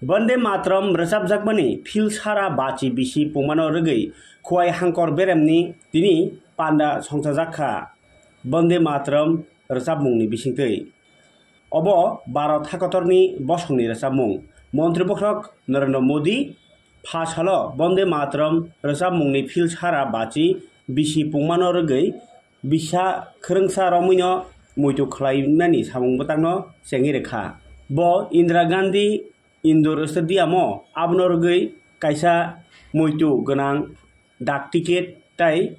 Bande matram resabjakmani filsara bachi bisi pumano regei kuai hangkor beremni tini panda songsajakha Bande matram resabmungni bisingtei. Obo Bharat Hakotorni bosongni resabmung Montri Bokrok Narendra Modi phasalo Bande matram resabmungni filsara bachi bisi pumano regei bisa krengsa romino muitu khlaimnani samung botangno sengi rekha. Bo Indira Gandhi Indoor Stadiumo abnorgei kaisa muitu ganang dak ticket tai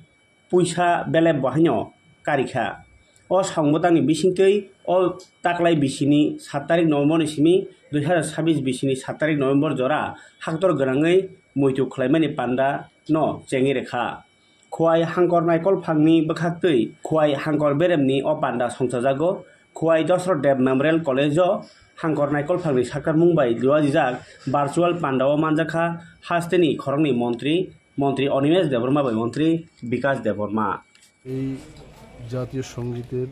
puisa beleb bahanyo karikha. O sangbotangni bisingtei o taklai bisini 7 tarik November ni simi 2026 bisini 7 tarik November jora haktor ganangei muitu khlaimani panda no chengi rekha. Kuai hangkor naikol phangni bwkhaktei kuai hangkor beremni o panda songsajago kuai Dashrath Dev Memorial College o hangkor naikol phangni sakar mungbai liwajijak virtual panda o manjakha hasteni khorongni মন্ত্রী Animesh Debbarma bai মন্ত্রী বিকাশ দেববর্মা। এই জাতীয় সঙ্গীতের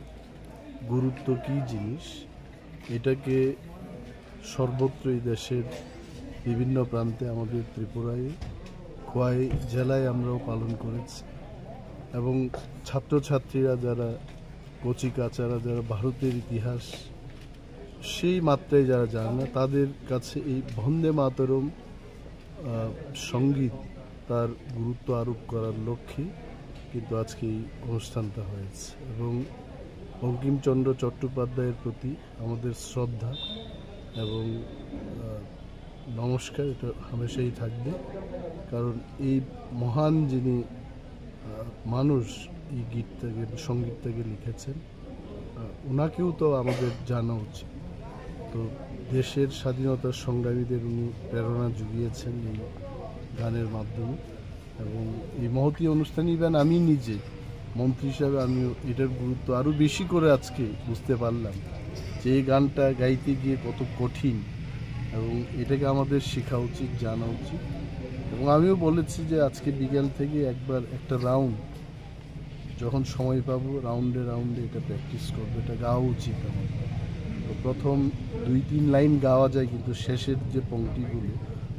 গুরুত্ব কি জিনিস এটাকে সর্বত্রই দেশের বিভিন্ন প্রান্তে আমাদের ত্রিপুরায় খোয়াই জেলায় আমরাও পালন করেছি এবং ছাত্রছাত্রীরা যারা কচিকাচারা যারা ভারতের ইতিহাস সেই মাত্রায় যারা জানে না তাদের কাছে এই বন্দে মাতরম সঙ্গীত তার গুরুত্ব আরোপ করার লক্ষ্যে কিন্তু আজকে এই অনুষ্ঠানটা হয়েছে এবং বঙ্কিমচন্দ্র চট্টোপাধ্যায়ের প্রতি আমাদের শ্রদ্ধা এবং নমস্কার এটা হামেশাই থাকবে কারণ এই মহান যিনি মানুষ এই গীতটাকে সঙ্গীতটাকে লিখেছেন ওনাকেও তো আমাদের জানা উচিত। তো দেশের স্বাধীনতার সংগ্রামীদের উনি প্রেরণা জুগিয়েছেন এই গানের মাধ্যমে এবং এই মহতী অনুষ্ঠানে ইভেন আমি নিজে মন্ত্রী হিসাবে আমিও এটার গুরুত্ব আরও বেশি করে আজকে বুঝতে পারলাম যে এই গানটা গাইতে গিয়ে কত কঠিন এবং এটাকে আমাদের শেখা উচিত জানা উচিত এবং আমিও বলেছি যে আজকে বিকেল থেকে একবার একটা রাউন্ড যখন সময় পাবো রাউন্ডে এটা প্র্যাকটিস করবো এটা গাওয়া উচিত আমাদের। তো প্রথম 2-3 লাইন গাওয়া যায় কিন্তু শেষের যে পংক্তিগুলো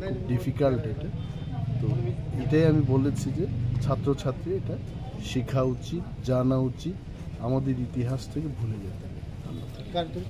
খুব ডিফিকাল্ট এটা। তো এটাই আমি বলেছি যে ছাত্রছাত্রী এটা শেখা উচিত জানা উচিত আমাদের ইতিহাস থেকে ভুলে যেতে হবে।